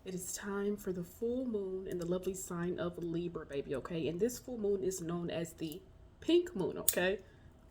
It is time for the full moon in the lovely sign of Libra, baby, okay? And this full moon is known as the pink moon, okay?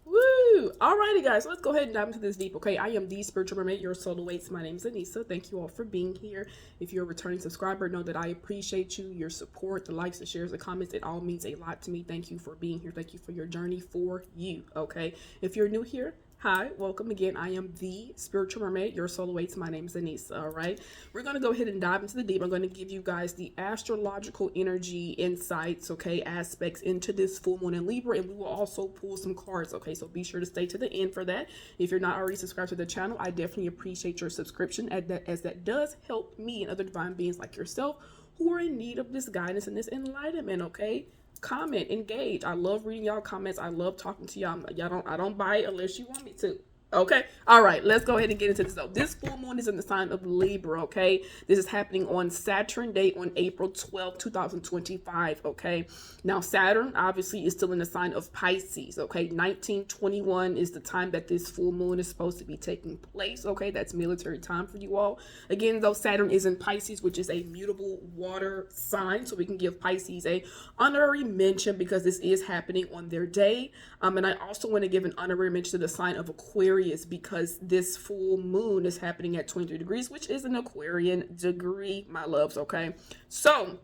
Woo! Alrighty, guys, let's go ahead and dive into this deep, okay? I am the spiritual mermaid, your soul awaits. My name is Anissa. Thank you all for being here. If you're a returning subscriber, know that I appreciate you, your support, the likes, the shares, the comments. It all means a lot to me. Thank you for being here. Thank you for your journey for you, okay? If you're new here, hi, welcome again. I am the spiritual mermaid, your soul awaits. My name is Anissa, all right? We're going to go ahead and dive into the deep. I'm going to give you guys the astrological energy insights, okay, aspects into this full moon in Libra, and we will also pull some cards, okay? So be sure to stay to the end for that. If you're not already subscribed to the channel, I definitely appreciate your subscription as that does help me and other divine beings like yourself who are in need of this guidance and this enlightenment, okay? Comment, engage. I love reading y'all comments. I love talking to y'all. I don't bite unless you want me to. Okay. All right. Let's go ahead and get into this. So this full moon is in the sign of Libra. Okay. This is happening on Saturn day on April 12th, 2025. Okay. Now Saturn obviously is still in the sign of Pisces. Okay. 1921 is the time that this full moon is supposed to be taking place. Okay. That's military time for you all. Again, though, Saturn is in Pisces, which is a mutable water sign. So we can give Pisces a honorary mention because this is happening on their day. And I also want to give an honorary mention to the sign of Aquarius because this full moon is happening at 23 degrees, which is an Aquarian degree, my loves, okay? So,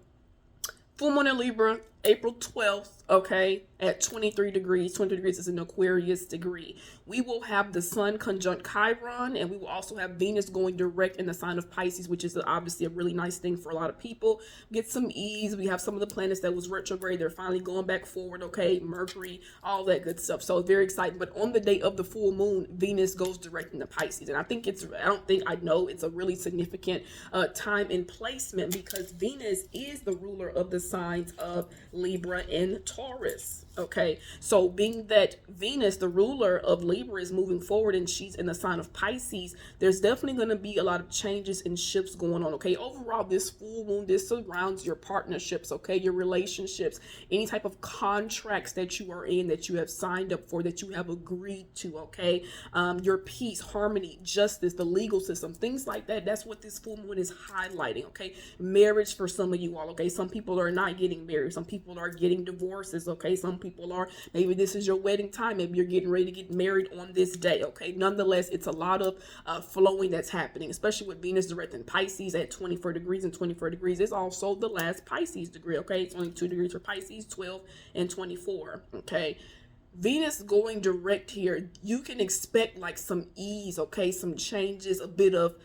full moon in Libra, April 12th, okay, at 23 degrees. 20 degrees is an Aquarius degree. We will have the sun conjunct Chiron, and we will also have Venus going direct in the sign of Pisces, which is obviously a really nice thing for a lot of people. Get some ease. We have some of the planets that was retrograde. They're finally going back forward, okay? Mercury, all that good stuff. So very exciting. But on the day of the full moon, Venus goes direct into Pisces. And I know it's a really significant time and placement because Venus is the ruler of the signs of Libra and Taurus. Okay, so being that Venus, the ruler of Libra, is moving forward and she's in the sign of Pisces, there's definitely going to be a lot of changes and shifts going on. Okay, overall, this full moon, this surrounds your partnerships, okay, your relationships, any type of contracts that you are in, that you have signed up for, that you have agreed to, okay, your peace, harmony, justice, the legal system, things like that. That's what this full moon is highlighting, okay? Marriage for some of you all, okay? Some people are not getting married. Some people are getting divorces, okay? Some people are, maybe this is your wedding time. Maybe you're getting ready to get married on this day, okay? Nonetheless, it's a lot of flowing that's happening, especially with Venus direct in Pisces at 24 degrees, and 24 degrees is also the last Pisces degree, okay? It's only 2 degrees for Pisces, 12 and 24, okay? Venus going direct here, you can expect like some ease, okay? Some changes, a bit of,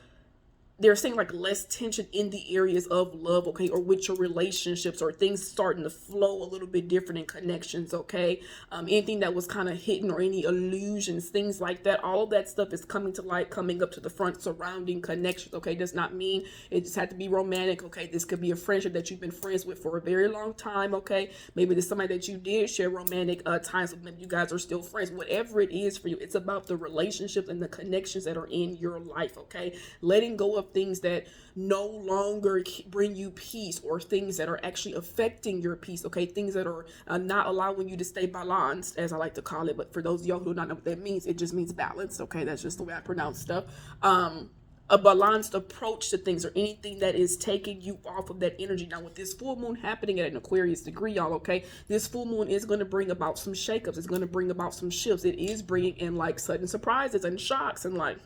they're saying like less tension in the areas of love, okay, or with your relationships, or things starting to flow a little bit different in connections, okay? Anything that was kind of hidden or any illusions, things like that, all of that stuff is coming to light, coming up to the front, surrounding connections, okay? Does not mean it just had to be romantic, okay? This could be a friendship that you've been friends with for a very long time, okay? Maybe there's somebody that you did share romantic times with, maybe you guys are still friends. Whatever it is for you, it's about the relationships and the connections that are in your life, okay? Letting go of things that no longer bring you peace, or things that are actually affecting your peace, okay? Things that are not allowing you to stay balanced, as I like to call it. But for those of y'all who don't know what that means, it just means balance, okay? That's just the way I pronounce stuff. A balanced approach to things, or anything that is taking you off of that energy. Now, with this full moon happening at an Aquarius degree, y'all, okay, this full moon is going to bring about some shakeups. It's going to bring about some shifts. It is bringing in like sudden surprises and shocks and like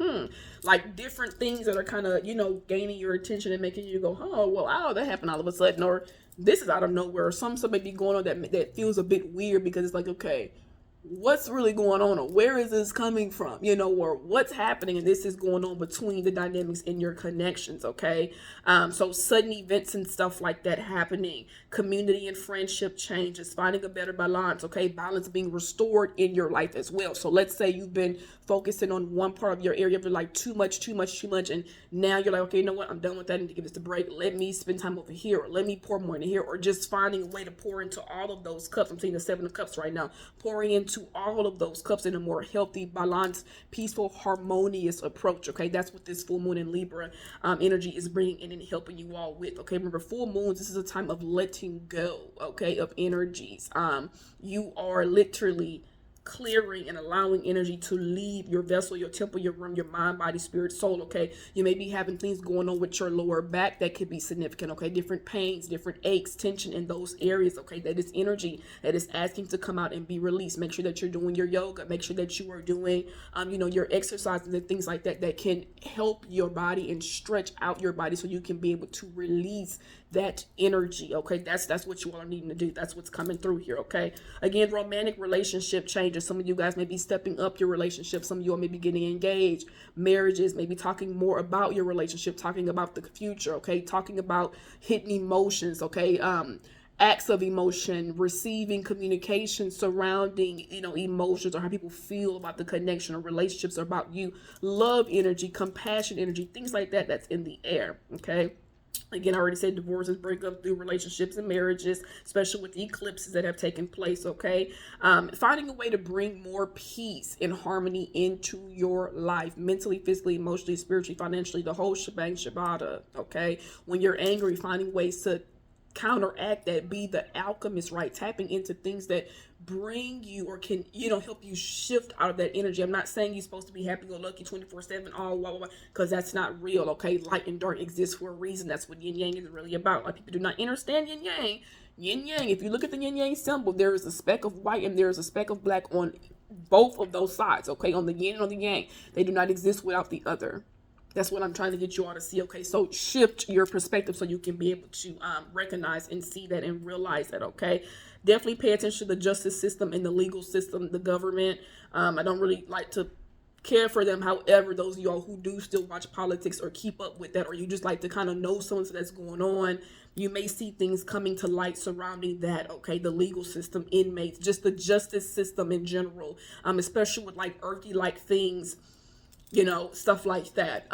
different things that are kind of, gaining your attention and making you go, oh, well, oh, that happened all of a sudden, or this is out of nowhere, or some stuff may be going on that feels a bit weird because it's like, okay, what's really going on, or where is this coming from, or what's happening, and this is going on between the dynamics in your connections, okay? So sudden events and stuff like that happening, community and friendship changes, finding a better balance, okay? Balance being restored in your life as well. So let's say you've been focusing on one part of your area, but like too much, and now you're like, okay, you know what, I'm done with that, I need to give this a break, let me spend time over here, or let me pour more into here, or just finding a way to pour into all of those cups. I'm seeing the 7 of Cups right now, pouring into all of those cups in a more healthy, balanced, peaceful, harmonious approach, okay? That's what this full moon in Libra energy is bringing in and helping you all with, okay? Remember, full moons, this is a time of letting go, okay, of energies. You are literally clearing and allowing energy to leave your vessel, your temple, your room, your mind, body, spirit, soul, okay? You may be having things going on with your lower back that could be significant, okay? Different pains, different aches, tension in those areas, okay? That is energy that is asking to come out and be released. Make sure that you're doing your yoga. Make sure that you are doing, your exercises and things like that that can help your body and stretch out your body so you can be able to release that energy, okay? That's what you all are needing to do. That's what's coming through here, okay? Again, romantic relationship changes. Some of you guys may be stepping up your relationship. Some of you all may be getting engaged. Marriages, maybe talking more about your relationship, talking about the future, okay? Talking about hidden emotions, okay? Acts of emotion, receiving communication surrounding, emotions or how people feel about the connection or relationships or about you. Love energy, compassion energy, things like that, that's in the air, okay? Again, I already said divorces, breakups through relationships and marriages, especially with the eclipses that have taken place, okay? Finding a way to bring more peace and harmony into your life, mentally, physically, emotionally, spiritually, financially, the whole shebang, shabada, okay? When you're angry, finding ways to counteract that, be the alchemist, right? Tapping into things that bring you or can, help you shift out of that energy. I'm not saying you're supposed to be happy-go-lucky 24/7, all blah, blah, blah, because that's not real, okay? Light and dark exist for a reason. That's what yin yang is really about. Like, people do not understand yin yang. Yin yang, if you look at the yin yang symbol, there is a speck of white and there is a speck of black on both of those sides, okay? On the yin and on the yang. They do not exist without the other. That's what I'm trying to get you all to see, okay? So shift your perspective so you can be able to recognize and see that and realize that, okay? Definitely pay attention to the justice system and the legal system, the government. I don't really like to care for them. However, those of y'all who do still watch politics or keep up with that, or you just like to kind of know something that's going on, you may see things coming to light surrounding that, okay? The legal system, inmates, just the justice system in general, especially with like earthy-like things, stuff like that.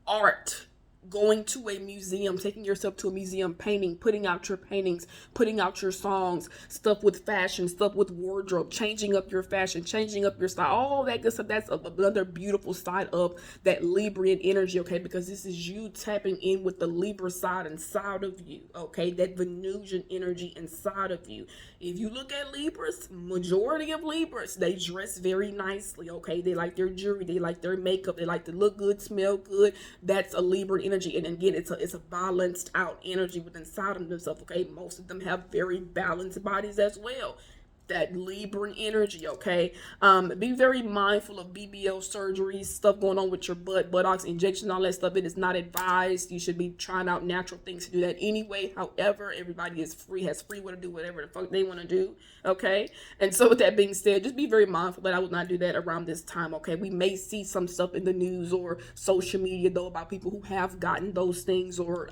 Art, going to a museum, taking yourself to a museum, painting, putting out your paintings, putting out your songs, stuff with fashion, stuff with wardrobe, changing up your fashion, changing up your style, all that good stuff. That's another beautiful side of that Librian energy, okay? Because this is you tapping in with the Libra side inside of you, okay? That Venusian energy inside of you. If you look at Libras, majority of Libras, they dress very nicely, okay? They like their jewelry, they like their makeup, they like to look good, smell good. That's a Libra energy. And again, it's a balanced out energy within inside of themselves, okay? Most of them have very balanced bodies as well. That Libran energy, okay? Be very mindful of BBL surgeries, stuff going on with your buttocks, injection, all that stuff. It is not advised. You should be trying out natural things to do that anyway. However, everybody is free, has free will to do whatever the fuck they want to do, okay? And so with that being said, just be very mindful that I would not do that around this time, okay? We may see some stuff in the news or social media, though, about people who have gotten those things or,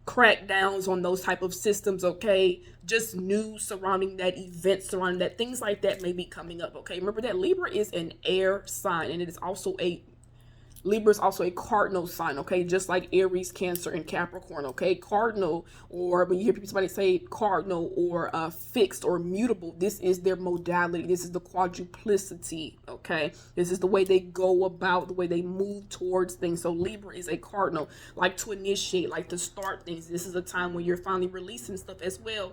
crackdowns on those type of systems, okay? Just news surrounding that, events surrounding that, things like that may be coming up, okay? Remember that Libra is an air sign, and it is also Libra is also a cardinal sign, okay? Just like Aries, Cancer, and Capricorn, okay? Cardinal, or when you hear somebody say cardinal or fixed or mutable, this is their modality. This is the quadruplicity, okay? This is the way they go about, the way they move towards things. So Libra is a cardinal, like to initiate, like to start things. This is a time when you're finally releasing stuff as well.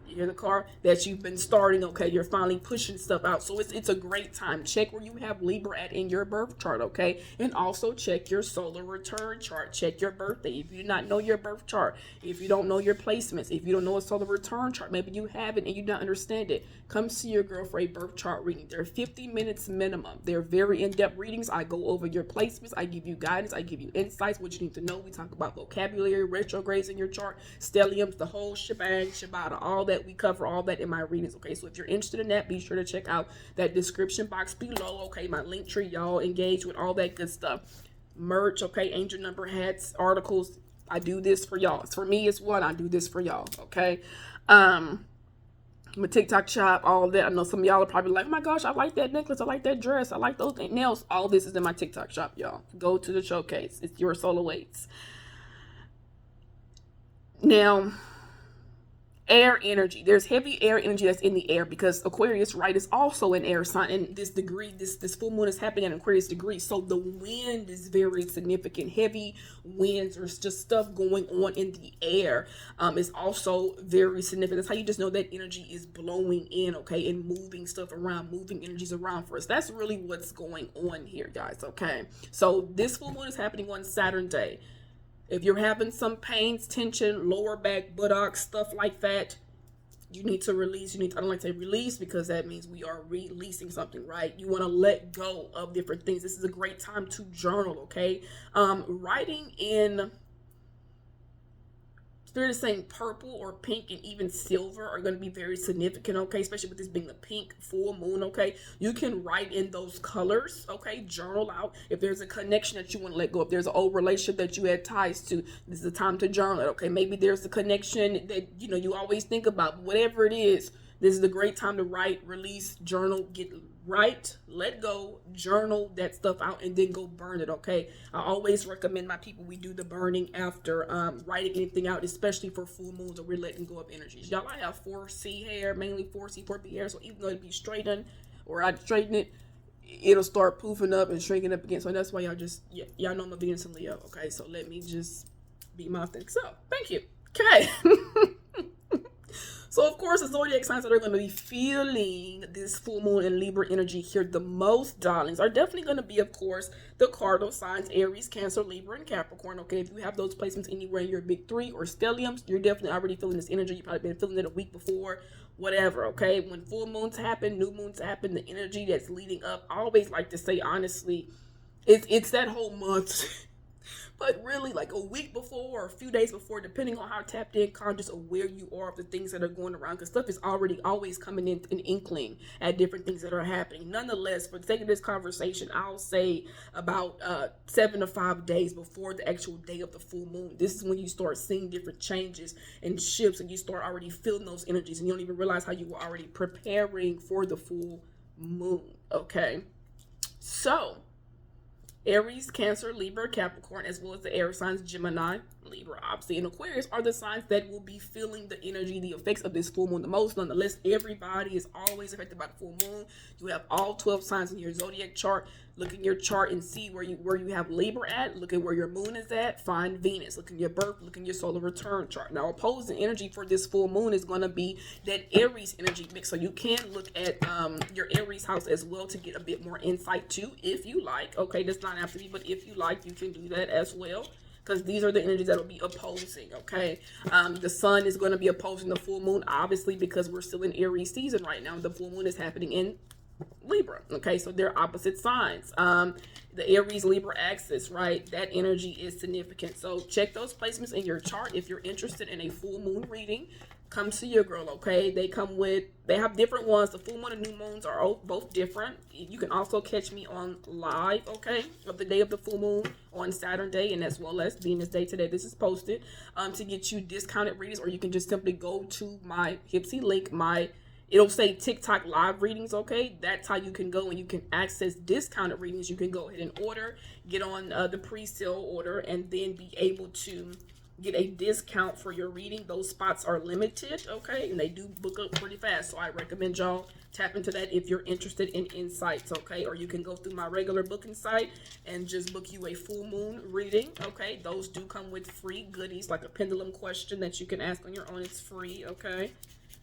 You hear the car that you've been starting, okay? You're finally pushing stuff out. So it's a great time. Check where you have Libra at in your birth chart, okay? And also check your solar return chart. Check your birthday. If you do not know your birth chart, if you don't know your placements, if you don't know a solar return chart, maybe you have it and you don't understand it, come see your girl for a birth chart reading. They're 50 minutes minimum. They're very in-depth readings. I go over your placements. I give you guidance. I give you insights, what you need to know. We talk about vocabulary, retrogrades in your chart, stelliums, the whole shebang, shabada, all that. We cover all that in my readings, okay? So if you're interested in that, be sure to check out that description box below, okay? My link tree, y'all engage with all that good stuff. Merch, okay? Angel number hats, articles. I do this for y'all. It's for me, it's one. I do this for y'all, okay? My TikTok shop, all that. I know some of y'all are probably like, oh my gosh, I like that necklace. I like that dress. I like those nails. All this is in my TikTok shop, y'all. Go to the showcase. It's Your Soul Awaits. Now, air energy. There's heavy air energy that's in the air because Aquarius, right, is also an air sign, and this degree, this full moon is happening at Aquarius degree, so the wind is very significant. Heavy winds or just stuff going on in the air is also very significant. That's how you just know that energy is blowing in, okay, and moving stuff around, moving energies around for us. That's really what's going on here, guys, okay? So this full moon is happening on Saturn day. If you're having some pains, tension, lower back, buttocks, stuff like that, you need to release. I don't like to say release because that means we are releasing something, right? You want to let go of different things. This is a great time to journal, okay? Writing in, Spirit is saying purple or pink and even silver are going to be very significant, okay? Especially with this being the pink full moon, okay? You can write in those colors, okay? Journal out. If there's a connection that you want to let go, if there's an old relationship that you had ties to, this is the time to journal it, okay? Maybe there's a connection that, you know, you always think about. Whatever it is, this is a great time to write, release, journal, write, let go, journal that stuff out, and then go burn it, okay? I always recommend my people, we do the burning after writing anything out, especially for full moons or we're letting go of energies. Y'all, I have 4C hair, mainly 4C, 4P hair, so even though it be straightened or I straighten it, it'll start poofing up and shrinking up again. So that's why y'all know I'm a Venus and Leo, okay? So let me just be my authentic self. Thank you. Okay. So, of course, the zodiac signs that are going to be feeling this full moon and Libra energy here the most, darlings, are definitely going to be, of course, the cardinal signs, Aries, Cancer, Libra, and Capricorn. Okay, if you have those placements anywhere in your big three or stelliums, you're definitely already feeling this energy. You've probably been feeling it a week before, whatever, okay? When full moons happen, new moons happen, the energy that's leading up, I always like to say, honestly, it's that whole month. But really, like a week before or a few days before, depending on how tapped in, conscious of where you are of the things that are going around, because stuff is already always coming in an inkling at different things that are happening. Nonetheless, for the sake of this conversation, I'll say about 7 to 5 days before the actual day of the full moon. This is when you start seeing different changes and shifts, and you start already feeling those energies, and you don't even realize how you were already preparing for the full moon, okay? So, Aries, Cancer, Libra, Capricorn, as well as the air signs Gemini, Libra, obviously, and Aquarius are the signs that will be feeling the energy, the effects of this full moon the most. Nonetheless, everybody is always affected by the full moon. You have all 12 signs in your zodiac chart. Look in your chart and see where you have Libra at. Look at where your moon is at. Find Venus. Look in your birth. Look in your solar return chart. Now, opposing energy for this full moon is going to be that Aries energy mix. So you can look at your Aries house as well to get a bit more insight too, if you like. Okay, does not have to be, but if you like, you can do that as well, because these are the energies that will be opposing, okay? The sun is going to be opposing the full moon, obviously, because we're still in Aries season right now. The full moon is happening in Libra, okay? So they're opposite signs. The Aries Libra axis, right? That energy is significant. So check those placements in your chart. If you're interested in a full moon reading, come see your girl, okay? They have different ones. The full moon and new moons are both different. You can also catch me on live, okay, of the day of the full moon on Saturn day, and as well as Venus day today. This is posted to get you discounted readings, or you can just simply go to my Hipsy link, it'll say TikTok live readings, okay? That's how you can go and you can access discounted readings. You can go ahead and order, get on the pre-sale order, and then be able to get a discount for your reading. Those spots are limited, okay? And they do book up pretty fast. So I recommend y'all tap into that if you're interested in insights, okay? Or you can go through my regular booking site and just book you a full moon reading, okay? Those do come with free goodies, like a pendulum question that you can ask on your own. It's free, okay?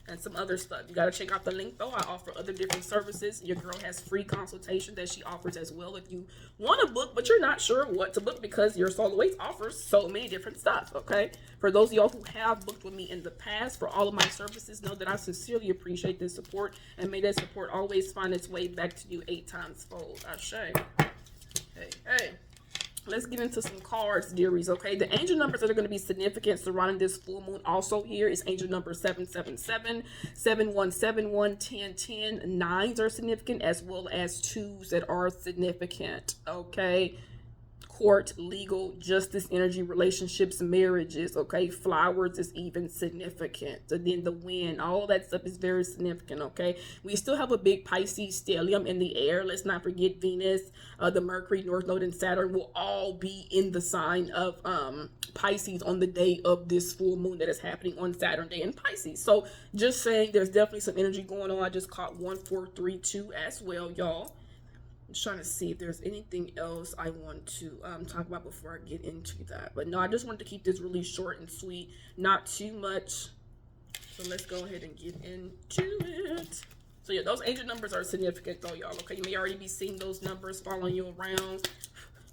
And some other stuff. You got to check out the link, though. I offer other different services. Your girl has free consultation that she offers as well if you want to book, but you're not sure what to book, because Your Soul Awaits offers so many different stuff, okay? For those of y'all who have booked with me in the past for all of my services, know that I sincerely appreciate this support, and may that support always find its way back to you 8 times fold. Ashe. Hey. Let's get into some cards, dearies, okay? The angel numbers that are going to be significant surrounding this full moon also here is angel number 777, 7171, 1010. 9s are significant, as well as 2s that are significant, okay? court, legal, justice energy, relationships, marriages, okay? Flowers is even significant. And then the wind, all that stuff is very significant, okay? We still have a big Pisces stellium in the air. Let's not forget Venus, the Mercury, North Node, and Saturn will all be in the sign of Pisces on the day of this full moon that is happening on Saturn day in Pisces. So just saying, there's definitely some energy going on. I just caught 1432 as well, y'all. I'm trying to see if there's anything else I want to talk about before I get into that. But no, I just wanted to keep this really short and sweet, not too much. So let's go ahead and get into it. So yeah, those angel numbers are significant though, y'all. Okay, you may already be seeing those numbers following you around.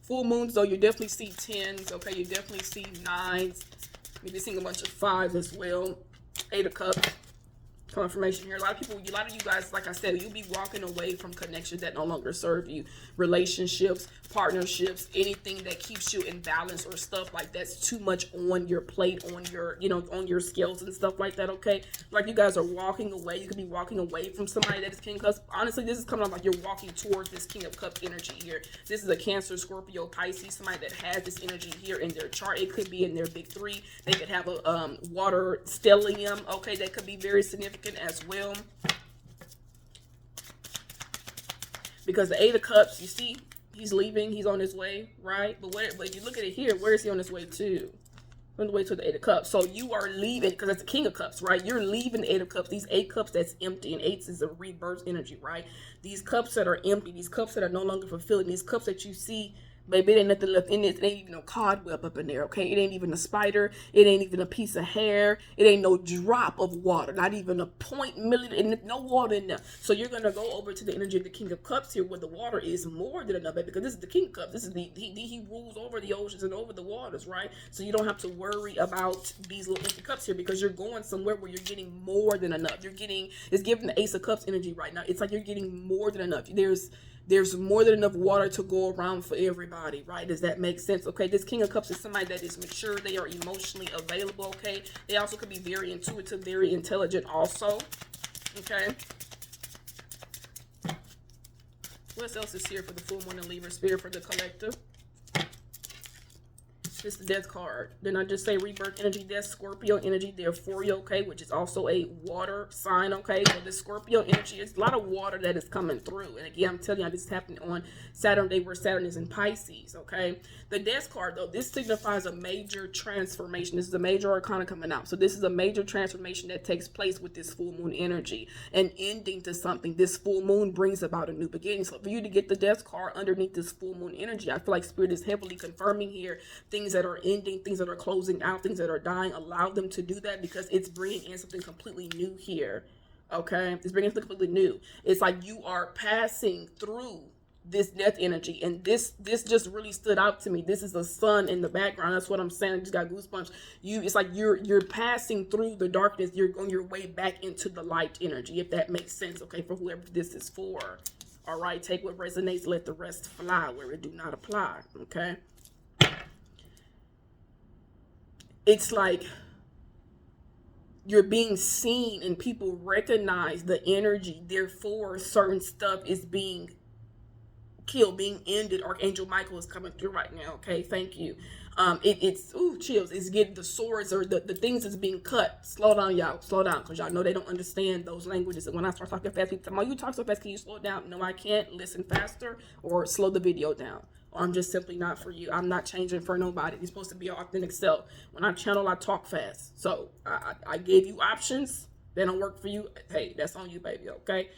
Full moons though, you definitely see 10s. Okay, you definitely see 9s. Maybe seeing a bunch of 5s as well. 8 of Cups. Confirmation here. A lot of you guys, like I said, you'll be walking away from connections that no longer serve you. Relationships, partnerships, anything that keeps you in balance or stuff like that's too much on your plate, on your, on your scales and stuff like that, okay? Like you guys are walking away. You could be walking away from somebody that is King of Cups. Honestly, this is coming off like you're walking towards this King of Cups energy here. This is a Cancer, Scorpio, Pisces, somebody that has this energy here in their chart. It could be in their big 3. They could have a water stellium, okay? That could be very significant as well, because the 8 of Cups, you see, he's leaving, he's on his way, right? But if you look at it here, where is he on his way to? On the way to the 8 of Cups. So you are leaving, because that's the King of Cups, right? You're leaving the 8 of Cups. These 8 cups that's empty, and 8s is a rebirth energy, right? These cups that are empty, these cups that are no longer fulfilling, these cups that you see, baby, it ain't nothing left in it. It ain't even no cobweb up in there, okay? It ain't even a spider. It ain't even a piece of hair. It ain't no drop of water. Not even a 0.1 no water in there. So you're going to go over to the energy of the King of Cups here, where the water is more than enough, because this is the King of Cups. This is he rules over the oceans and over the waters, right? So you don't have to worry about these little empty cups here, because you're going somewhere where you're getting more than enough. It's giving the Ace of Cups energy right now. It's like you're getting more than enough. There's more than enough water to go around for everybody, right? Does that make sense? Okay, this King of Cups is somebody that is mature. They are emotionally available, okay? They also could be very intuitive, very intelligent also, okay? What else is here for the full moon and Libra spirit for the collective? This is the Death card. Then I just say rebirth energy, Death, Scorpio energy, therefore, okay, which is also a water sign, okay? So the Scorpio energy, it's a lot of water that is coming through. And again, I'm telling you, this is happening on Saturn day, where Saturn is in Pisces, okay? The Death card, though, this signifies a major transformation. This is a major arcana coming out. So this is a major transformation that takes place with this full moon energy. An ending to something. This full moon brings about a new beginning. So for you to get the Death card underneath this full moon energy, I feel like Spirit is heavily confirming here things that are ending, things that are closing out, things that are dying. Allow them to do that, because it's bringing in something completely new here, okay? It's bringing something completely new. It's like you are passing through this death energy, and this just really stood out to me. This is the sun in the background. That's what I'm saying. I just got goosebumps. It's like you're passing through the darkness. You're on your way back into the light energy, if that makes sense, okay, for whoever this is for. All right, take what resonates, let the rest fly where it do not apply, okay? It's like you're being seen and people recognize the energy. Therefore, certain stuff is being killed, being ended. Archangel Michael is coming through right now. Okay, thank you. It's chills. It's getting the swords or the things that's being cut. Slow down, y'all. Slow down, because y'all know they don't understand those languages. And when I start talking fast, people tell me, "Oh, you talk so fast. Can you slow it down?" No, I can't. Listen faster or slow the video down. Or I'm just simply not for you. I'm not changing for nobody. You're supposed to be your authentic self. When I channel, I talk fast. So I gave you options. They don't work for you. Hey, that's on you, baby. Okay.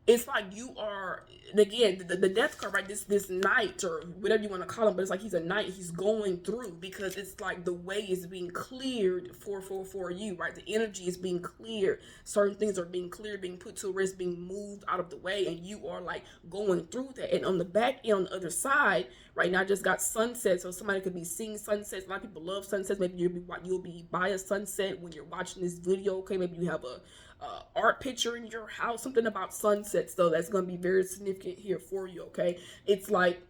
It's like you are, and again, the Death card, right? This knight, or whatever you want to call him, but it's like he's a knight. He's going through, because it's like the way is being cleared for you, right? The energy is being cleared. Certain things are being cleared, being put to rest, being moved out of the way, and you are like going through that. And on the back end, on the other side, right now, I just got sunset, so somebody could be seeing sunsets. A lot of people love sunsets. Maybe you'll be by a sunset when you're watching this video. Okay, maybe you have a art picture in your house, something about sunsets, though, that's going to be very significant here for you, okay? It's like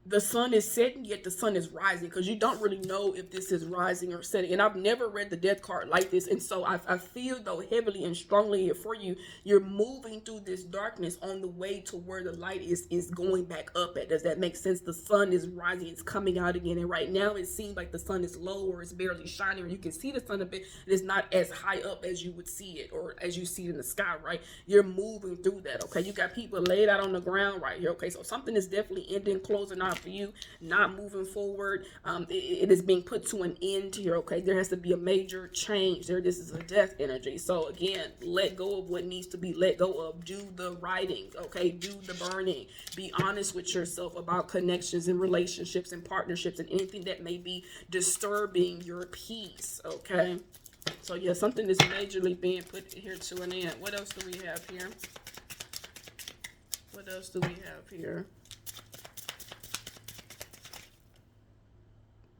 the sun is setting, yet the sun is rising, because you don't really know if this is rising or setting. And I've never read the death card like this, and so I feel though heavily and strongly here for you. You're moving through this darkness on the way to where the light is going back up at. Does that make sense? The sun is rising, it's coming out again, and right now it seems like the sun is low, or it's barely shining, or you can see the sun a bit. It's not as high up as you would see it, or as you see it in the sky, right? You're moving through that, okay? You got people laid out on the ground right here, okay? So something is definitely ending, closing out for you, not moving forward. It is being put to an end here, okay? There has to be a major change there. This is a death energy. So again, let go of what needs to be let go of. Do the writing, okay? Do the burning. Be honest with yourself about connections and relationships and partnerships and anything that may be disturbing your peace, okay? So yeah, something is majorly being put here to an end. What else do we have here? What else do we have here?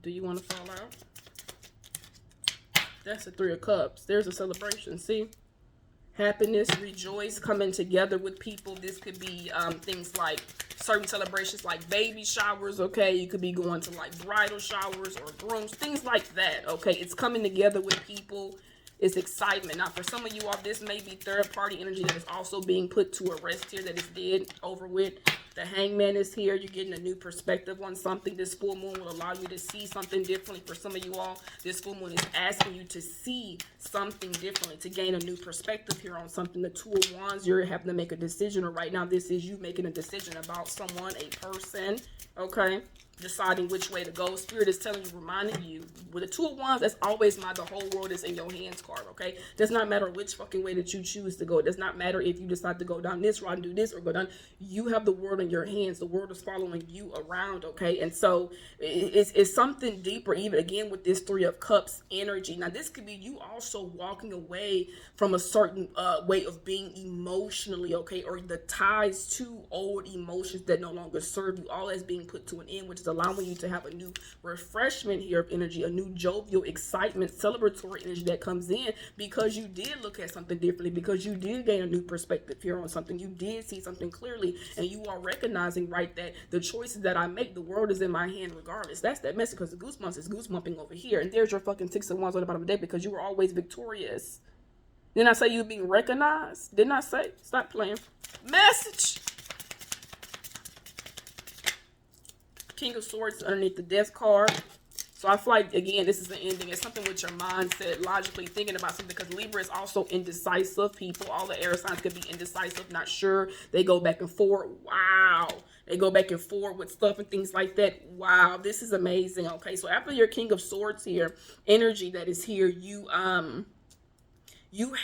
Do you want to fall out? That's the Three of Cups. There's a celebration. See? Happiness, rejoice, coming together with people. This could be things like certain celebrations like baby showers, okay? You could be going to like bridal showers or grooms, things like that, okay? It's coming together with people. It's excitement. Now, for some of you all, this may be third-party energy that is also being put to a rest here, that is dead, over with. The Hangman is here. You're getting a new perspective on something. This full moon will allow you to see something differently. For some of you all, this full moon is asking you to see something differently, to gain a new perspective here on something. The Two of Wands, you're having to make a decision, or right now this is you making a decision about someone, a person, okay? Deciding which way to go. Spirit is telling you, reminding you, with the Two of Wands, that's always the whole world is in your hands card, okay? Does not matter which fucking way that you choose to go. It does not matter if you decide to go down this route and do this, or go down. You have the world in your hands. The world is following you around, okay? And so it's something deeper, even again with this Three of Cups energy. Now, this could be you also walking away from a certain way of being emotionally, okay? Or the ties to old emotions that no longer serve you, all as being put to an end, which is allowing you to have a new refreshment here of energy, a new jovial, excitement, celebratory energy that comes in, because you did look at something differently, because you did gain a new perspective here on something. You did see something clearly, and you are recognizing, right, that the choices that I make, the world is in my hand regardless. That's that message, because the goosebumps is goosebumping over here, and there's your fucking Six of Wands on the bottom of the deck, because you were always victorious. Didn't I say you being recognized? Didn't I say? Stop playing. Message. King of Swords underneath the Death card. So I feel like, again, this is an ending. It's something with your mindset, logically thinking about something, because Libra is also indecisive people. All the air signs could be indecisive, not sure. They go back and forth. Wow. They go back and forth with stuff and things like that. Wow. This is amazing. Okay. So after your King of Swords here, energy that is here, you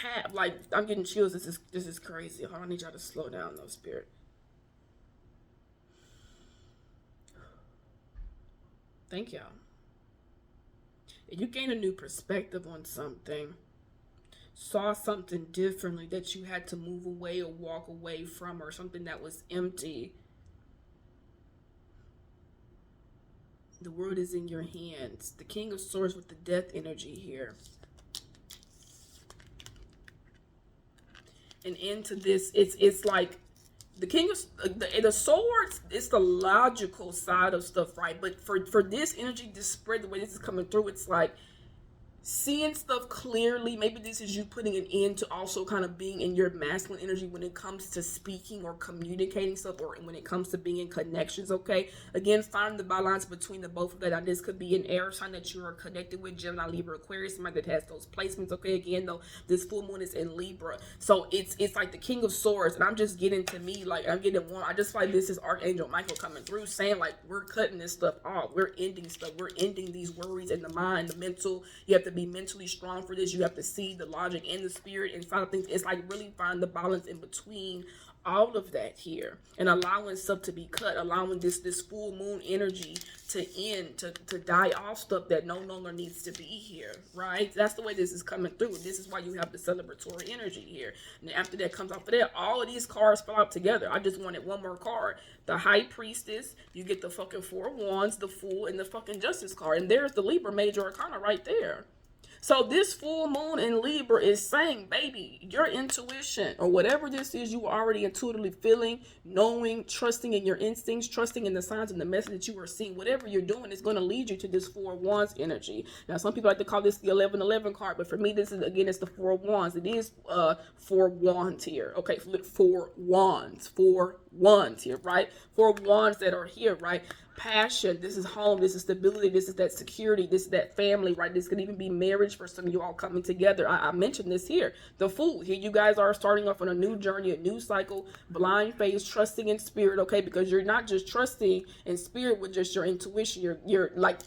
have, like, I'm getting chills. This is crazy. Hold on, I need y'all to slow down though, Spirit. Thank y'all. You gain a new perspective on something, saw something differently that you had to move away or walk away from, or something that was empty. The world is in your hands. The King of Swords with the Death energy here. And into this, it's like the King of the Swords is the logical side of stuff, right? But for this energy to spread the way this is coming through, it's like seeing stuff clearly. Maybe this is you putting an end to also kind of being in your masculine energy when it comes to speaking or communicating stuff, or when it comes to being in connections, okay? Again, find the balance between the both of that. Now, this could be an air sign that you are connected with, Gemini, Libra, Aquarius, somebody that has those placements, okay? Again, though, this full moon is in Libra. So it's like the King of Swords, and I'm just getting to me, like, I'm getting one. I just feel like this is Archangel Michael coming through, saying, like, we're cutting this stuff off. We're ending stuff. We're ending these worries in the mind, the mental. You have to be mentally strong for this. You have to see the logic and the spirit inside of things. It's like really find the balance in between all of that here, and allowing stuff to be cut, allowing this full moon energy to end, to die off stuff that no longer needs to be here, right? That's the way this is coming through. This is why you have the celebratory energy here. And after that comes off of that, all of these cards fall out together. I just wanted one more card. The High Priestess, you get the fucking Four of Wands, the Fool, and the fucking Justice card. And there's the Libra Major Arcana right there. So this full moon in Libra is saying, baby, your intuition or whatever this is you are already intuitively feeling, knowing, trusting in your instincts, trusting in the signs and the message that you are seeing, whatever you're doing is going to lead you to this Four of Wands energy. Now, some people like to call this the 1111 card, but for me, this is, again, it's the Four of Wands. It is Four Wands here. Okay, Four Wands here, right? Four Wands that are here, right? Passion, this is home, this is stability, this is that security, this is that family, right? This could even be marriage for some of you all coming together. I mentioned this here, the Fool. Here you guys are starting off on a new journey, a new cycle, blind faith, trusting in spirit, okay? Because you're not just trusting in spirit with just your intuition, you're like,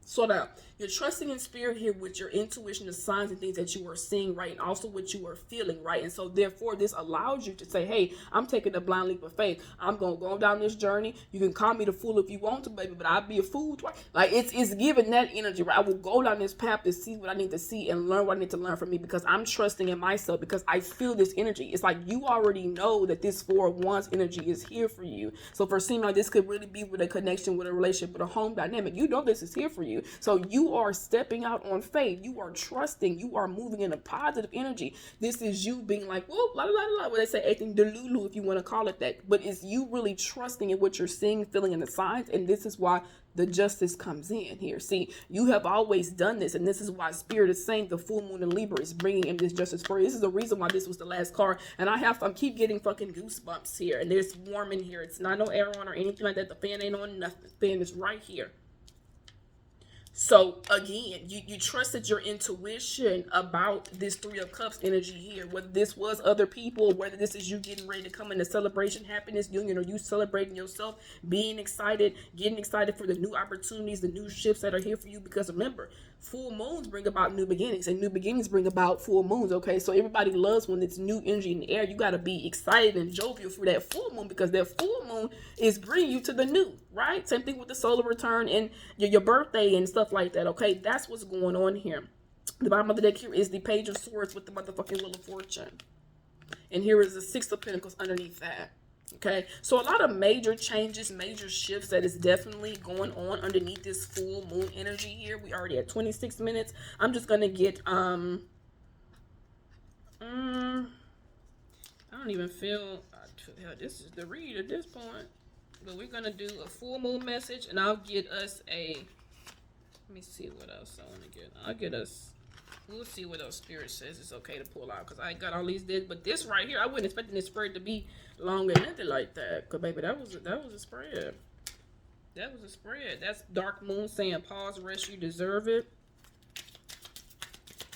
slow down. You're trusting in spirit here with your intuition, the signs and things that you are seeing, right? And also what you are feeling, right? And so therefore, this allows you to say, hey, I'm taking a blind leap of faith. I'm going to go down this journey. You can call me the fool if you want to, baby, but I'll be a fool twice. Like, it's giving that energy, right? I will go down this path to see what I need to see and learn what I need to learn from me because I'm trusting in myself because I feel this energy. It's like you already know that this Four of Wands energy is here for you. So for seeming like this could really be with a connection, with a relationship, with a home dynamic, you know this is here for you. So you are stepping out on faith. You are trusting. You are moving in a positive energy. This is you being like, whoa, la la la la. What they say, acting delulu, if you want to call it that. But it's you really trusting in what you're seeing, feeling in the signs. And this is why the justice comes in here. See, you have always done this. And this is why Spirit is saying the full moon in Libra is bringing in this justice for you. This is the reason why this was the last card. And I keep getting fucking goosebumps here. And there's warm in here. It's not no air on or anything like that. The fan ain't on nothing. The fan is right here. So again, you trusted your intuition about this Three of Cups energy here, whether this was other people, whether this is you getting ready to come into celebration, happiness, union, or you celebrating yourself, being excited, getting excited for the new opportunities, the new shifts that are here for you. Because remember, full moons bring about new beginnings, and new beginnings bring about full moons. Okay, so everybody loves when it's new energy in the air. You got to be excited and jovial for that full moon because that full moon is bringing you to the new, right? Same thing with the solar return and your birthday and stuff like that. Okay, that's what's going on here. The bottom of the deck here is the Page of Swords with the motherfucking Wheel of Fortune, and here is the Six of Pentacles underneath that. Okay, so a lot of major changes, major shifts that is definitely going on underneath this full moon energy here. We already at 26 minutes. I'm just gonna get I don't even feel this is the read at this point, but we're gonna do a full moon message, and I'll get us a. Let me see what else I want to get. I'll get us. We'll see what else Spirit says it's okay to pull out because I ain't got all these dead. But this right here, I wasn't expecting this spread to be long and lengthy like that. Cause baby, that was a spread. That was a spread. That's Dark Moon saying pause, rest, you deserve it.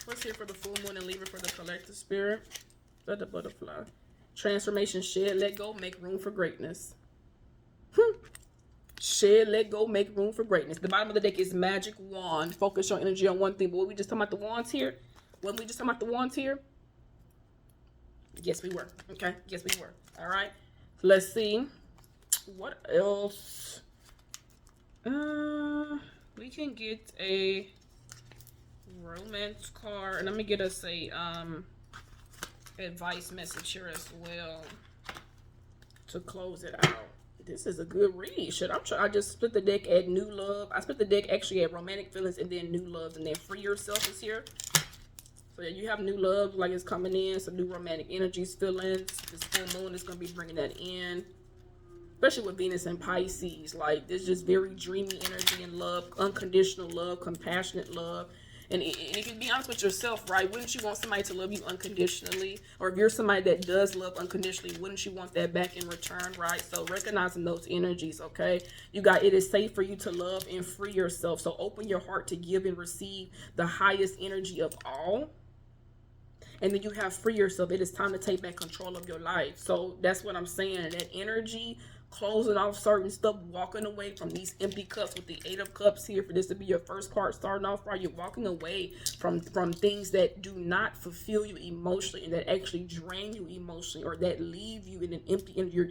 What's here for the full moon and Libra for the collective spirit? The butterfly. Transformation, shed, let go, make room for greatness. Shed, let go, make room for greatness. The bottom of the deck is Magic Wand. Focus your energy on one thing. But what we just talking about the wands here? When we just talking about the wands here? Yes, we were. Okay. Yes, we were. All right. Let's see. What else? We can get a romance card. And let me get us a advice message here as well to close it out. This is a good read. I just split the deck at new love. I split the deck actually at romantic feelings and then new love, and then free yourself is here. So yeah, you have new love like it's coming in, some new romantic energies, feelings. This full moon is going to be bringing that in, especially with Venus and Pisces. Like there's just very dreamy energy and love, unconditional love, compassionate love. And if you be honest with yourself, right, wouldn't you want somebody to love you unconditionally? Or if you're somebody that does love unconditionally, wouldn't you want that back in return, right? So recognizing those energies, okay? It is safe for you to love and free yourself. So open your heart to give and receive the highest energy of all. And then you have free yourself. It is time to take back control of your life. So that's what I'm saying. That energy, closing off certain stuff, walking away from these empty cups with the Eight of Cups here. For this to be your first card starting off right, you're walking away from things that do not fulfill you emotionally and that actually drain you emotionally or that leave you in an empty, and you're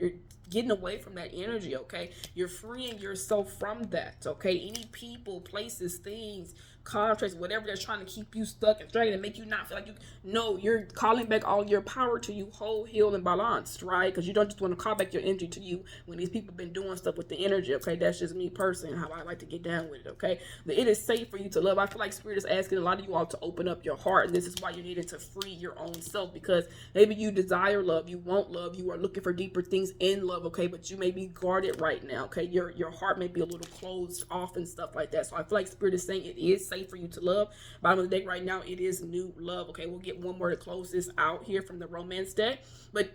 getting away from that energy, okay? You're freeing yourself from that, okay? Any people, places, things, contracts, whatever that's trying to keep you stuck and dragging and make you not feel like you, no, you're calling back all your power to you, whole, healed, and balanced, right? Because you don't just want to call back your energy to you when these people been doing stuff with the energy, okay? That's just me personally, how I like to get down with it, okay? But it is safe for you to love. I feel like Spirit is asking a lot of you all to open up your heart, and this is why you needed to free your own self, because maybe you desire love, you want love, you are looking for deeper things in love, okay? But you may be guarded right now, okay? Your heart may be a little closed off and stuff like that. So I feel like Spirit is saying it is safe for you to love. Bottom of the deck right now, it is new love, okay? We'll get one more to close this out here from the romance deck. But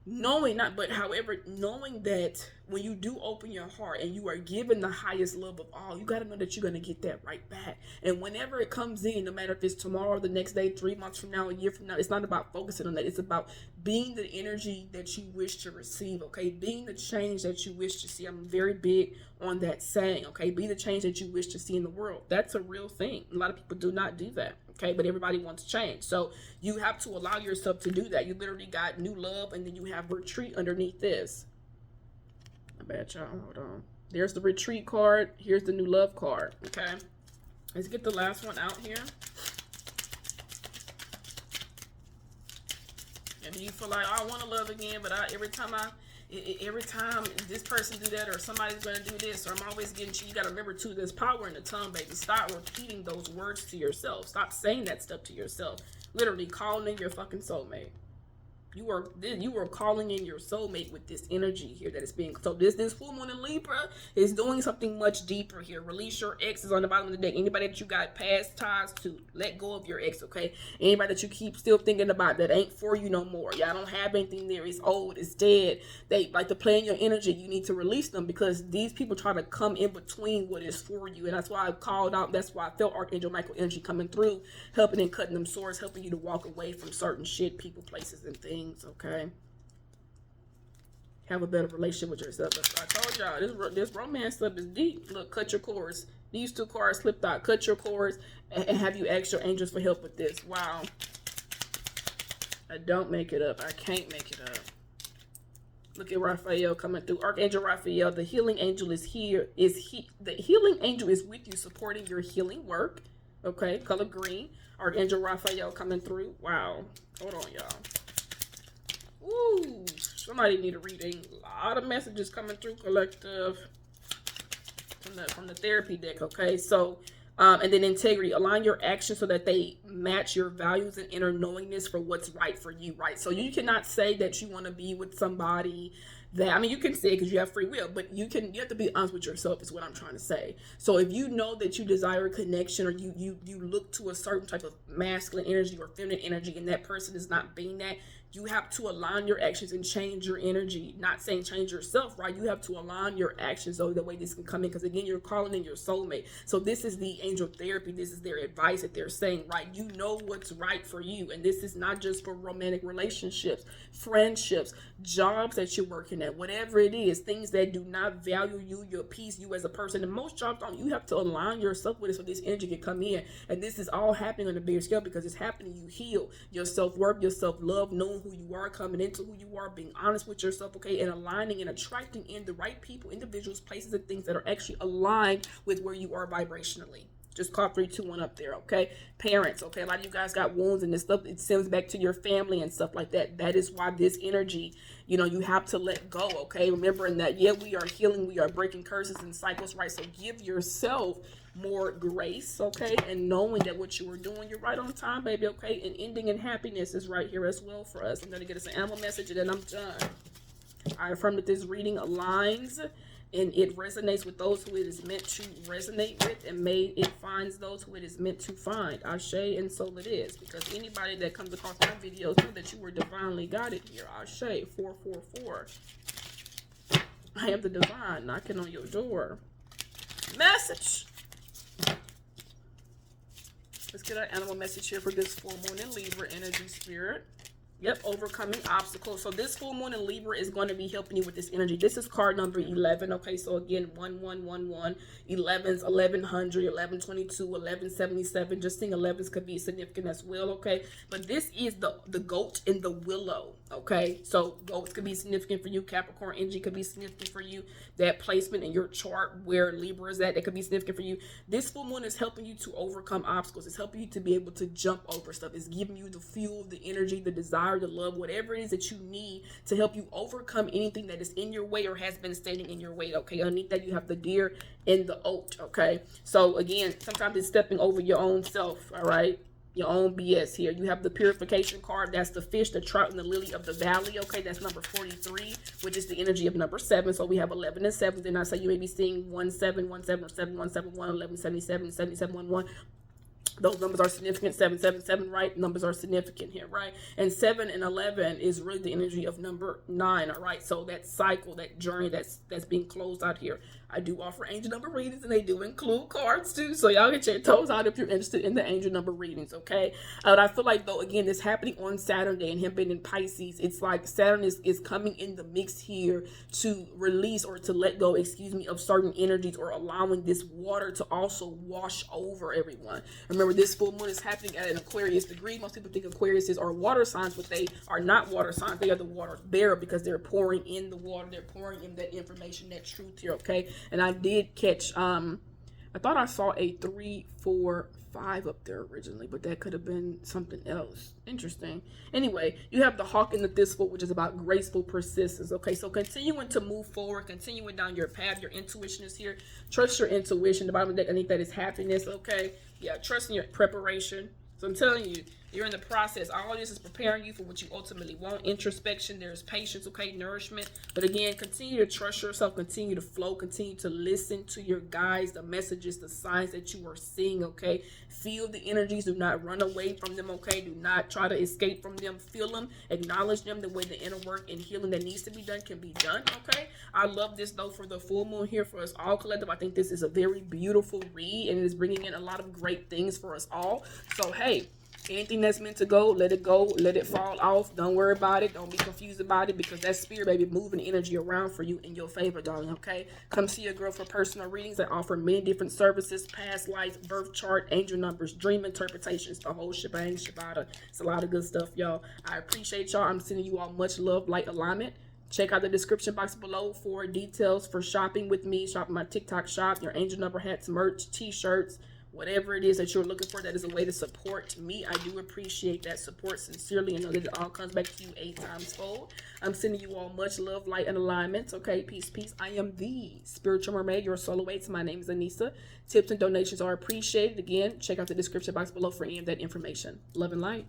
knowing that when you do open your heart and you are given the highest love of all, you got to know that you're going to get that right back. And whenever it comes in, no matter if it's tomorrow, the next day, 3 months from now, a year from now, it's not about focusing on that. It's about being the energy that you wish to receive, okay? Being the change that you wish to see. I'm very big on that saying, okay? Be the change that you wish to see in the world. That's a real thing. A lot of people do not do that, okay? But everybody wants change. So you have to allow yourself to do that. You literally got new love, and then you have retreat underneath this. I bet y'all, hold on. There's the retreat card. Here's the new love card, okay? Let's get the last one out here. And you feel like, oh, I want to love again, but every time this person do that, or somebody's going to do this, or I'm always getting you got to remember too, there's power in the tongue, baby. Stop repeating those words to yourself. Stop saying that stuff to yourself. Literally calling in your fucking soulmate. You are calling in your soulmate with this energy here that is being, so this full moon in Libra is doing something much deeper here. Release your exes on the bottom of the deck. Anybody that you got past ties to, let go of your ex, okay? Anybody that you keep still thinking about that ain't for you no more. Y'all don't have anything there. It's old. It's dead. They like to play in your energy. You need to release them, because these people try to come in between what is for you. And that's why I called out. That's why I felt Archangel Michael energy coming through, helping and cutting them swords, helping you to walk away from certain shit, people, places, and things. Okay, have a better relationship with yourself. I told y'all this romance stuff is deep. Look, cut your cords. These two cards slipped out. Cut your cords and have you ask your angels for help with this. Wow, I don't make it up. I can't make it up. Look at Raphael coming through. Archangel Raphael, the healing angel is here. The healing angel is with you, supporting your healing work. Okay, color green. Archangel Raphael coming through. Wow, hold on, y'all. Ooh, somebody need a reading. A lot of messages coming through, collective, from the therapy deck, okay? So, and then integrity. Align your actions so that they match your values and inner knowingness for what's right for you, right? So you cannot say that you want to be with somebody that, I mean, you can say it because you have free will, but you have to be honest with yourself is what I'm trying to say. So if you know that you desire a connection, or you look to a certain type of masculine energy or feminine energy, and that person is not being that, you have to align your actions and change your energy. Not saying change yourself, right? You have to align your actions so the way this can come in. Because again, you're calling in your soulmate. So this is the angel therapy. This is their advice that they're saying, right? You know what's right for you. And this is not just for romantic relationships, friendships, jobs that you're working at, whatever it is, things that do not value you, your peace, you as a person. And most jobs don't. You have to align yourself with it so this energy can come in. And this is all happening on a bigger scale because it's happening. You heal your self-worth, your self-love, knowing who you are, coming into who you are, being honest with yourself, okay, and aligning and attracting in the right people, individuals, places, and things that are actually aligned with where you are vibrationally. Just call 321 up there, okay? Parents, okay? A lot of you guys got wounds and this stuff. It stems back to your family and stuff like that. That is why this energy, you know, you have to let go, okay? Remembering that, yeah, we are healing. We are breaking curses and cycles, right? So give yourself more grace, okay? And knowing that what you were doing, you're right on time, baby, okay? And ending in happiness is right here as well for us. I'm going to get us an animal message and then I'm done. I affirm that this reading aligns and it resonates with those who it is meant to resonate with, and may it finds those who it is meant to find. Ashe, and so it is. Because anybody that comes across my videos know that you were divinely guided here. Ashe, 444. I am the divine knocking on your door. Message. Let's get our animal message here for this full moon in Libra energy, spirit. Yep, overcoming obstacles. So this full moon in Libra is going to be helping you with this energy. This is card number 11. Okay, so again, 1111, 11s, 1100, 1122, 1177. Just seeing 11s could be significant as well. Okay, but this is the goat in the willow. Okay, so goats could be significant for you. Capricorn energy could be significant for you. That placement in your chart where Libra is at, that could be significant for you. This full moon is helping you to overcome obstacles. It's helping you to be able to jump over stuff. It's giving you the fuel, the energy, the desire, the love, whatever it is that you need to help you overcome anything that is in your way or has been standing in your way. Okay, underneath that you have the deer and the oat. Okay, so again, sometimes it's stepping over your own self. All right. Your own BS here. You have the purification card. That's the fish, the trout, and the lily of the valley. Okay, that's number 43, which is the energy of number 7. So we have 11 and 7. Then I say you may be seeing 1717 or 7171, 1177, 7711. Those numbers are significant. 777, right? Numbers are significant here, right? And 7 and 11 is really the energy of number 9, all right? So that cycle, that journey that's being closed out here. I do offer angel number readings, and they do include cards too. So y'all get your toes out if you're interested in the angel number readings, okay? But I feel like, though, again, this happening on Saturday and him being in Pisces, it's like Saturn is coming in the mix here to release or to let go, excuse me, of certain energies, or allowing this water to also wash over everyone. Remember, this full moon is happening at an Aquarius degree. Most people think Aquariuses are water signs, but they are not water signs. They are the water bearer because they're pouring in the water. They're pouring in that information, that truth here, okay? And I did catch, I thought I saw a 3, 4, 5 up there originally, but that could have been something else. Interesting. Anyway, you have the hawk and the thistle, which is about graceful persistence. Okay, so continuing to move forward, continuing down your path. Your intuition is here. Trust your intuition. The bottom of the deck, I think that is happiness. Okay, yeah, trust in your preparation. So I'm telling you, you're in the process. All of this is preparing you for what you ultimately want. Introspection, there's patience, okay, nourishment. But again, continue to trust yourself, continue to flow, continue to listen to your guides, the messages, the signs that you are seeing, okay? Feel the energies. Do not run away from them, okay? Do not try to escape from them. Feel them, acknowledge them, the way the inner work and healing that needs to be done can be done, okay? I love this, though, for the full moon here for us all collective. I think this is a very beautiful read, and it is bringing in a lot of great things for us all. So, hey, anything that's meant to go, let it go, let it fall off. Don't worry about it. Don't be confused about it, because that spirit, baby, moving energy around for you in your favor, darling, okay? Come see a girl for personal readings. I offer many different services: past life, birth chart, angel numbers, dream interpretations, the whole shebang, shibata. It's a lot of good stuff, y'all. I appreciate y'all. I'm sending you all much love, light, alignment. Check out the description box below for details for shopping with me. Shop my TikTok shop, your angel number hats, merch, t-shirts, whatever it is that you're looking for. That is a way to support me. I do appreciate that support sincerely, and know that it all comes back to you 8 times fold. I'm sending you all much love, light, and alignment. Okay, peace, peace. I am the spiritual mermaid, your soul awaits. My name is Anissa. Tips and donations are appreciated. Again, check out the description box below for any of that information. Love and light.